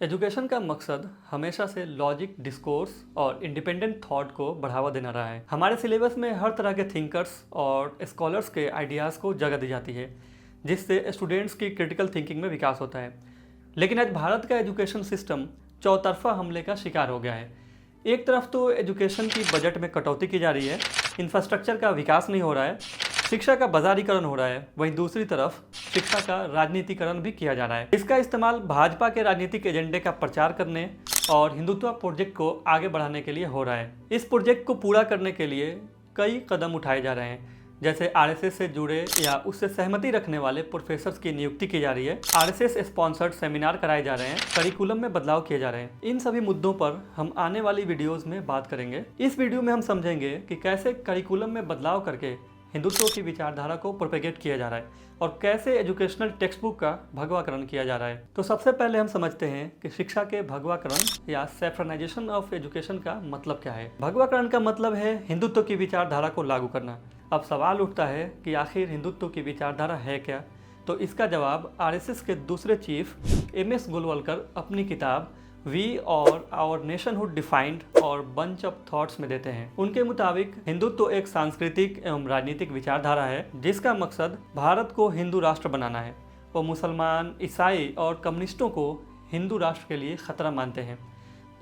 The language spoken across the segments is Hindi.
एजुकेशन का मकसद हमेशा से लॉजिक, डिस्कोर्स और इंडिपेंडेंट थॉट को बढ़ावा देना रहा है। हमारे सिलेबस में हर तरह के थिंकर्स और स्कॉलर्स के आइडियाज़ को जगह दी जाती है, जिससे स्टूडेंट्स की क्रिटिकल थिंकिंग में विकास होता है। लेकिन आज भारत का एजुकेशन सिस्टम चौतरफा हमले का शिकार हो गया है। एक तरफ तो एजुकेशन की बजट में कटौती की जा रही है, इंफ्रास्ट्रक्चर का विकास नहीं हो रहा है, शिक्षा का बाजारीकरण हो रहा है, वहीं दूसरी तरफ शिक्षा का राजनीतिकरण भी किया जा रहा है। इसका इस्तेमाल भाजपा के राजनीतिक एजेंडे का प्रचार करने और हिंदुत्व प्रोजेक्ट को आगे बढ़ाने के लिए हो रहा है। इस प्रोजेक्ट को पूरा करने के लिए कई कदम उठाए जा रहे हैं, जैसे आरएसएस से जुड़े या उससे सहमति रखने वाले प्रोफेसर्स की नियुक्ति की जा रही है, आरएसएस स्पॉन्सर्ड सेमिनार कराए जा रहे हैं, करिकुलम में बदलाव किए जा रहे हैं। इन सभी मुद्दों पर हम आने वाली वीडियोस में बात करेंगे। इस वीडियो में हम समझेंगे कि कैसे करिकुलम में बदलाव करके हिंदुत्व की विचारधारा को प्रोपेगेट किया जा रहा है और कैसे एजुकेशनल टेक्स्ट बुक का भगवाकरण किया जा रहा है। तो सबसे पहले हम समझते हैं कि शिक्षा के भगवाकरण या सैफ्रनाइजेशन ऑफ एजुकेशन का मतलब क्या है। भगवाकरण का मतलब है हिंदुत्व की विचारधारा को लागू करना। अब सवाल उठता है कि आखिर हिंदुत्व की विचारधारा है क्या? तो इसका जवाब आरएसएस के दूसरे चीफ एमएस गोलवलकर अपनी किताब वी और आवर नेशनहुड डिफाइंड और बंच ऑफ थॉट्स में देते हैं। उनके मुताबिक हिंदुत्व एक सांस्कृतिक एवं राजनीतिक विचारधारा है जिसका मकसद भारत को हिंदू राष्ट्र बनाना है। वो मुसलमान, ईसाई और कम्युनिस्टों को हिंदू राष्ट्र के लिए खतरा मानते हैं।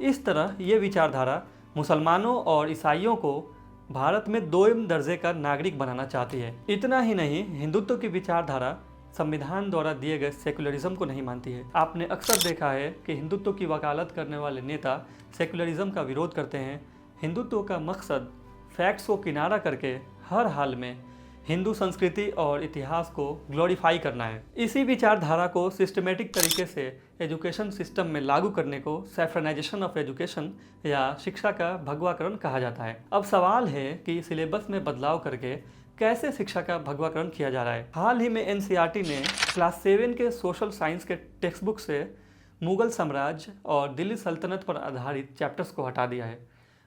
इस तरह ये विचारधारा मुसलमानों और ईसाइयों को भारत में दोयम दर्जे का नागरिक बनाना चाहती है। इतना ही नहीं, हिंदुत्व की विचारधारा संविधान द्वारा दिए गए सेकुलरिज्म को नहीं मानती है। आपने अक्सर देखा है कि हिंदुत्व की वकालत करने वाले नेता सेकुलरिज्म का विरोध करते हैं। हिंदुत्व का मकसद फैक्ट्स को किनारा करके हर हाल में हिंदू संस्कृति और इतिहास को ग्लोरीफाई करना है। इसी विचारधारा को सिस्टमेटिक तरीके से एजुकेशन सिस्टम में लागू करने को सैफ्रनाइजेशन ऑफ एजुकेशन या शिक्षा का भगवाकरण कहा जाता है। अब सवाल है कि सिलेबस में बदलाव करके कैसे शिक्षा का भगवाकरण किया जा रहा है। हाल ही में एनसीईआरटी ने क्लास 7 के सोशल साइंस के टेक्स्ट बुक से मुगल साम्राज्य और दिल्ली सल्तनत पर आधारित चैप्टर्स को हटा दिया है।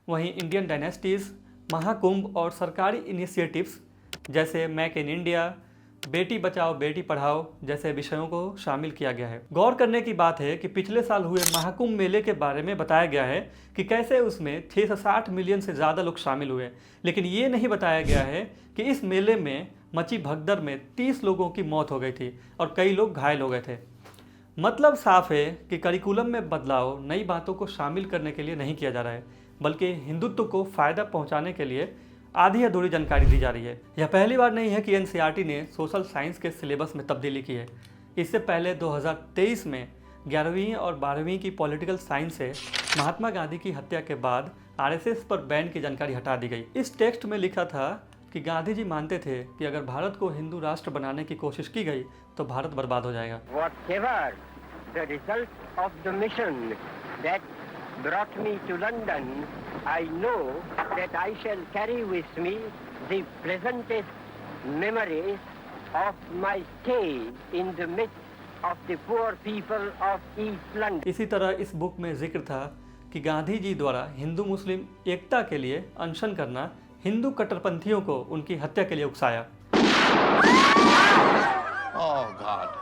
वहीं इंडियन डायनेस्टीज, महाकुंभ और सरकारी इनिशिएटिव्स जैसे make in India, Beti Bachao Beti Padhao जैसे विषयों को शामिल किया गया है। गौर करने की बात है कि पिछले साल हुए महाकुंभ मेले के बारे में बताया गया है कि कैसे उसमें 6 से 60 मिलियन से ज़्यादा लोग शामिल हुए, लेकिन ये नहीं बताया गया है कि इस मेले में मची भगदड़ में 30 लोगों की मौत हो गई थी और कई लोग घायल हो गए थे। मतलब साफ है कि करिकुलम में बदलाव नई बातों को शामिल करने के लिए नहीं किया जा रहा है, बल्कि हिंदुत्व को फ़ायदा पहुँचाने के लिए आधी अधूरी जानकारी दी जा रही है। यह पहली बार नहीं है कि एनसीईआरटी ने सोशल साइंस के सिलेबस में तब्दीली की है। इससे पहले 2023 में 11वीं और 12वीं की पॉलिटिकल साइंस से महात्मा गांधी की हत्या के बाद आरएसएस पर बैन की जानकारी हटा दी गई। इस टेक्स्ट में लिखा था कि गांधी जी मानते थे कि अगर भारत को हिंदू राष्ट्र बनाने की कोशिश की गई तो भारत बर्बाद हो जाएगा। Whatever the result of the mission that brought me to London, I know that I shall carry with me the pleasantest memories of my stay in the midst of the poor people of East London. इसी तरह इस बुक में जिक्र था कि गांधी जी द्वारा हिंदू मुस्लिम एकता के लिए अनशन करना हिंदू कट्टरपंथियों को उनकी हत्या के लिए उकसाया। Oh God.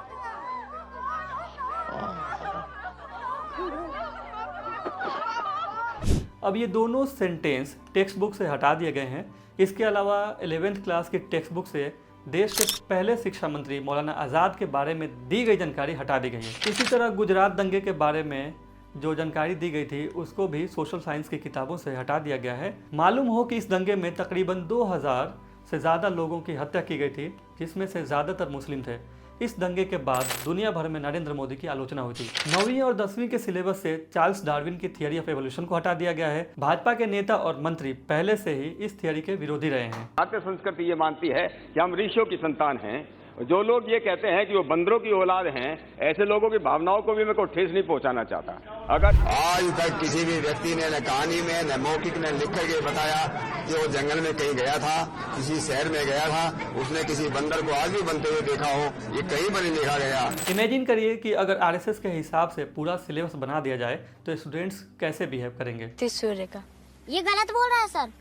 अब ये दोनों सेंटेंस टेक्स्ट बुक से हटा दिए गए हैं। इसके अलावा 11th क्लास की टेक्स्ट बुक से देश के पहले शिक्षा मंत्री मौलाना आज़ाद के बारे में दी गई जानकारी हटा दी गई है। इसी तरह गुजरात दंगे के बारे में जो जानकारी दी गई थी उसको भी सोशल साइंस की किताबों से हटा दिया गया है। मालूम हो कि इस दंगे में तकरीबन 2000 से ज़्यादा लोगों की हत्या की गई थी, जिसमें से ज़्यादातर मुस्लिम थे। इस दंगे के बाद दुनिया भर में नरेंद्र मोदी की आलोचना हुई थी। 9वीं और 10वीं के सिलेबस से चार्ल्स डार्विन की थियरी ऑफ एवोल्यूशन को हटा दिया गया है। भाजपा के नेता और मंत्री पहले से ही इस थियरी के विरोधी रहे हैं। भारतीय संस्कृति ये मानती है कि हम ऋषियों की संतान हैं। जो लोग ये कहते हैं कि वो बंदरों की औलाद हैं, ऐसे लोगों की भावनाओं को भी मैं कोई ठेस नहीं पहुंचाना चाहता। अगर आज तक किसी भी व्यक्ति ने न कहानी में न मौखिक ने लिख करके बताया कि वो जंगल में कहीं गया था, किसी शहर में गया था, उसने किसी बंदर को आज भी बनते हुए देखा हो, ये कहीं पर नहीं लिखा गया। इमेजिन करिए कि अगर आरएसएस के हिसाब से पूरा सिलेबस बना दिया जाए तो स्टूडेंट्स कैसे बिहेव करेंगे। सूर्य का ये गलत बोल रहा है सर।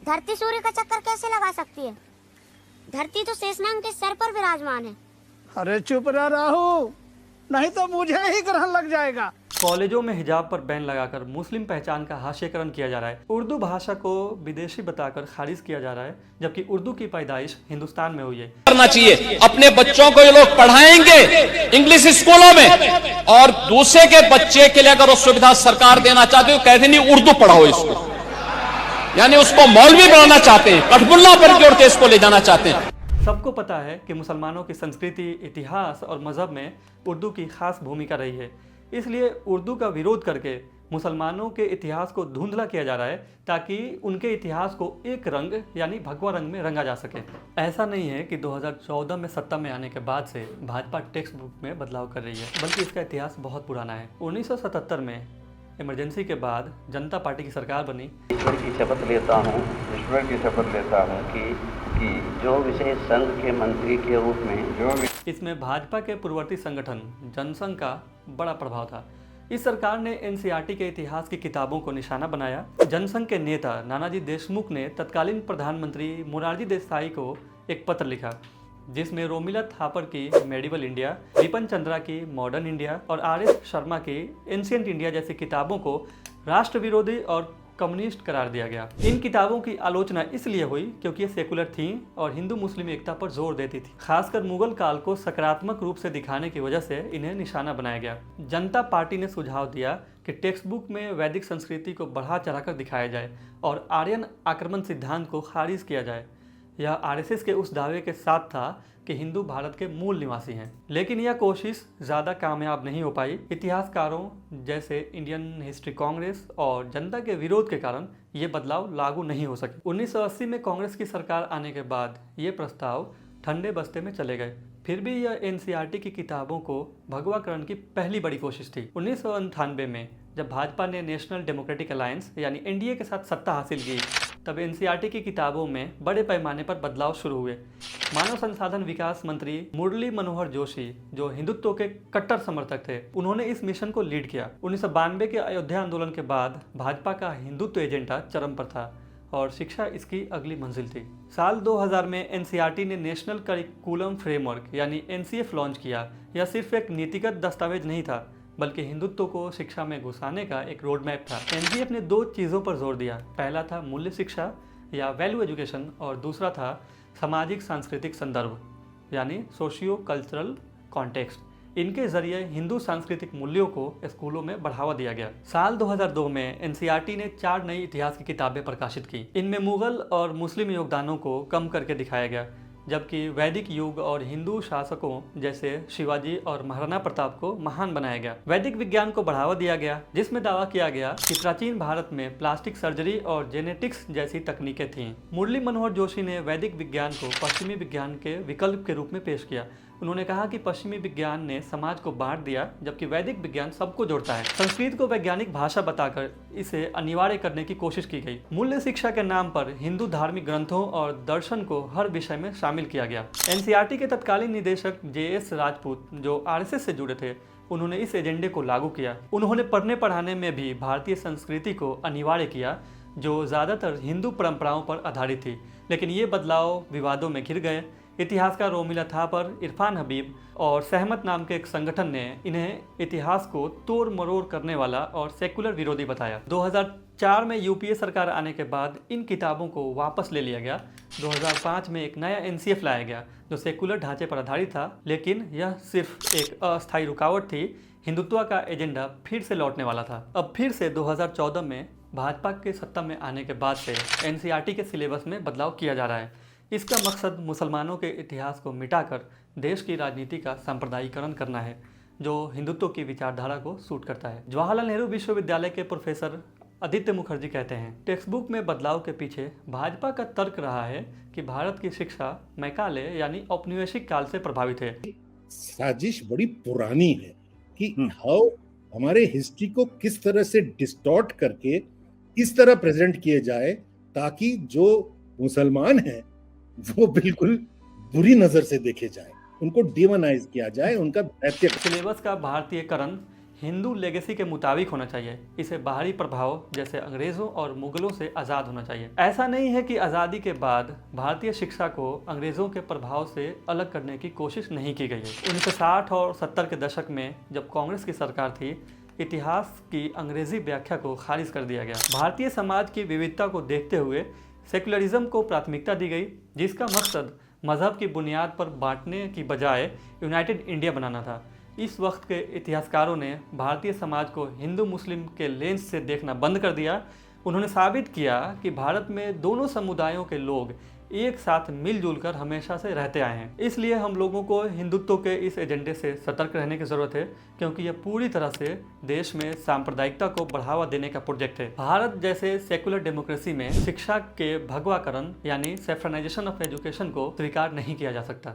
धरती सूर्य का चक्कर कैसे लगा सकती है? धरती तो शेषनाग के सर पर विराजमान है। अरे चुप रह राहु, नहीं तो मुझे ही ग्रहण लग जाएगा। कॉलेजों में हिजाब पर बैन लगाकर मुस्लिम पहचान का हास्यकरण किया जा रहा है। उर्दू भाषा को विदेशी बताकर खारिज किया जा रहा है, जबकि उर्दू की पैदाइश हिंदुस्तान में हुई है। करना चाहिए, अपने बच्चों को ये लोग पढ़ाएंगे इंग्लिश स्कूलों में, और दूसरे के बच्चे के लिए अगर वो सुविधा सरकार देना चाहते हो, कहते नहीं उर्दू पढ़ाओ इसको, यानी उसको मौलवी बनाना चाहते हैं, कठपुल्ला पर जोड़ के इसको ले जाना चाहते हैं। सबको पता है कि मुसलमानों की संस्कृति, इतिहास और मजहब में उर्दू की खास भूमिका रही है। इसलिए उर्दू का विरोध करके मुसलमानों के इतिहास को धुंधला किया जा रहा है, ताकि उनके इतिहास को एक रंग यानी भगवा रंग में रंगा जा सके। ऐसा नहीं है कि 2014 में सत्ता में आने के बाद से भाजपा टेक्स्ट बुक में बदलाव कर रही है, बल्कि इसका इतिहास बहुत पुराना है। 1977 में इमरजेंसी के बाद जनता पार्टी की सरकार बनी। ईश्वर की शपथ लेता हूँ कि जो विषय संघ के मंत्री के रूप में इसमें भाजपा के पूर्ववर्ती संगठन जनसंघ का बड़ा प्रभाव था। इस सरकार ने एनसीईआरटी के इतिहास की किताबों को निशाना बनाया। जनसंघ के नेता नानाजी देशमुख ने तत्कालीन प्रधानमंत्री मोरारजी देसाई को एक पत्र लिखा, जिसमें रोमिला थापर की मेडिवल इंडिया, बिपिन चंद्रा की मॉडर्न इंडिया और आर.एस. शर्मा की एंशिएंट इंडिया जैसी किताबों को राष्ट्र विरोधी और कम्युनिस्ट करार दिया गया। इन किताबों की आलोचना इसलिए हुई क्योंकि ये सेकुलर थी और हिंदू मुस्लिम एकता पर जोर देती थी। खासकर मुगल काल को सकारात्मक रूप से दिखाने की वजह से इन्हें निशाना बनाया गया। जनता पार्टी ने सुझाव दिया कि टेक्स्ट बुक में वैदिक संस्कृति को बढ़ा चढ़ाकर दिखाया जाए और आर्यन आक्रमण सिद्धांत को खारिज किया जाए। यह आरएसएस के उस दावे के साथ था कि हिंदू भारत के मूल निवासी हैं, लेकिन यह कोशिश ज़्यादा कामयाब नहीं हो पाई। इतिहासकारों जैसे इंडियन हिस्ट्री कांग्रेस और जनता के विरोध के कारण ये बदलाव लागू नहीं हो सके। 1980 में कांग्रेस की सरकार आने के बाद ये प्रस्ताव ठंडे बस्ते में चले गए। फिर भी यह एनसीईआरटी की किताबों को भगवाकरण की पहली बड़ी कोशिश थी। 1998 में जब भाजपा ने नेशनल डेमोक्रेटिक अलायंस यानी एनडीए के साथ सत्ता हासिल की, तब एनसीईआरटी की किताबों में बड़े पैमाने पर बदलाव शुरू हुए। मानव संसाधन विकास मंत्री मुरली मनोहर जोशी, जो हिंदुत्व के कट्टर समर्थक थे, उन्होंने इस मिशन को लीड किया। 1992 के अयोध्या आंदोलन के बाद भाजपा का हिंदुत्व एजेंडा चरम पर था और शिक्षा इसकी अगली मंजिल थी। साल 2000 में एनसीईआरटी ने नेशनल करिकुलम फ्रेमवर्क यानी एनसीएफ लॉन्च किया। यह सिर्फ एक नीतिगत दस्तावेज नहीं था, बल्कि हिंदुत्व को शिक्षा में घुसाने का एक रोड मैप था। एनसीएफ ने दो चीज़ों पर जोर दिया। पहला था मूल्य शिक्षा या वैल्यू एजुकेशन और दूसरा था सामाजिक सांस्कृतिक संदर्भ यानी सोशियो कल्चरल कॉन्टेक्स्ट। इनके जरिए हिंदू सांस्कृतिक मूल्यों को स्कूलों में बढ़ावा दिया गया। साल 2002 में एनसीईआरटी ने 4 नई इतिहास की किताबें प्रकाशित की। इनमें मुगल और मुस्लिम योगदानों को कम करके दिखाया गया, जबकि वैदिक युग और हिंदू शासकों जैसे शिवाजी और महाराणा प्रताप को महान बनाया गया। वैदिक विज्ञान को बढ़ावा दिया गया, जिसमें दावा किया गया कि प्राचीन भारत में प्लास्टिक सर्जरी और जेनेटिक्स जैसी तकनीकें थीं। मुरली मनोहर जोशी ने वैदिक विज्ञान को पश्चिमी विज्ञान के विकल्प के रूप में पेश किया। उन्होंने कहा कि पश्चिमी विज्ञान ने समाज को बांट दिया, जबकि वैदिक विज्ञान सबको जोड़ता है। संस्कृत को वैज्ञानिक भाषा बताकर इसे अनिवार्य करने की कोशिश की गई। मूल्य शिक्षा के नाम पर हिंदू धार्मिक ग्रंथों और दर्शन को हर विषय में शामिल किया गया। एनसीईआरटी के तत्कालीन निदेशक JS राजपूत, जो आरएसएस से जुड़े थे, उन्होंने इस एजेंडे को लागू किया। उन्होंने पढ़ने पढ़ाने में भी भारतीय संस्कृति को अनिवार्य किया, जो ज़्यादातर हिंदू परंपराओं पर आधारित थी। लेकिन ये बदलाव विवादों में घिर गए। इतिहासकार रोमिला थापर, इरफान हबीब और सहमत नाम के एक संगठन ने इन्हें इतिहास को तोड़ मरोड़ करने वाला और सेकुलर विरोधी बताया। 2004 में यूपीए सरकार आने के बाद इन किताबों को वापस ले लिया गया। 2005 में एक नया एनसीएफ लाया गया जो सेकुलर ढांचे पर आधारित था, लेकिन यह सिर्फ एक अस्थायी रुकावट थी। हिंदुत्व का एजेंडा फिर से लौटने वाला था। अब फिर से 2014 में भाजपा के सत्ता में आने के बाद से एनसीईआरटी के सिलेबस में बदलाव किया जा रहा है। इसका मकसद मुसलमानों के इतिहास को मिटाकर देश की राजनीति का सांप्रदायिकरण करना है, जो हिंदुत्व की विचारधारा को सूट करता है। जवाहरलाल नेहरू विश्वविद्यालय के प्रोफेसर आदित्य मुखर्जी कहते हैं, टेक्स्ट बुक में बदलाव के पीछे भाजपा का तर्क रहा है कि भारत की शिक्षा मैकाले यानी औपनिवेशिक काल से प्रभावित है। साजिश बड़ी पुरानी है कि हमारे हिस्ट्री को किस तरह से डिस्टॉर्ट करके इस तरह प्रेजेंट किए जाए ताकि जो मुसलमान हैं वो बिल्कुल बुरी नजर से देखे जाए, उनको डिमोनाइज किया जाए, उनका सिलेबस का भारतीयकरण हिंदू लेगेसी के मुताबिक होना चाहिए। इसे बाहरी प्रभाव जैसे अंग्रेजों और मुगलों से आज़ाद होना चाहिए। ऐसा नहीं है कि आज़ादी के बाद भारतीय शिक्षा को अंग्रेजों के प्रभाव से अलग करने की कोशिश नहीं की गई है। 1960 और 70 के दशक में जब कांग्रेस की सरकार थी, इतिहास की अंग्रेजी व्याख्या को खारिज कर दिया गया। भारतीय समाज की विविधता को देखते हुए सेकुलरिज्म को प्राथमिकता दी गई, जिसका मकसद मजहब की बुनियाद पर बांटने की बजाय यूनाइटेड इंडिया बनाना था। इस वक्त के इतिहासकारों ने भारतीय समाज को हिंदू मुस्लिम के लेंस से देखना बंद कर दिया। उन्होंने साबित किया कि भारत में दोनों समुदायों के लोग एक साथ मिलजुल कर हमेशा से रहते आए हैं। इसलिए हम लोगों को हिंदुत्व के इस एजेंडे से सतर्क रहने की ज़रूरत है, क्योंकि यह पूरी तरह से देश में सांप्रदायिकता को बढ़ावा देने का प्रोजेक्ट है। भारत जैसे सेकुलर डेमोक्रेसी में शिक्षा के भगवाकरण यानी सेफ्रनाइजेशन ऑफ एजुकेशन को स्वीकार नहीं किया जा सकता।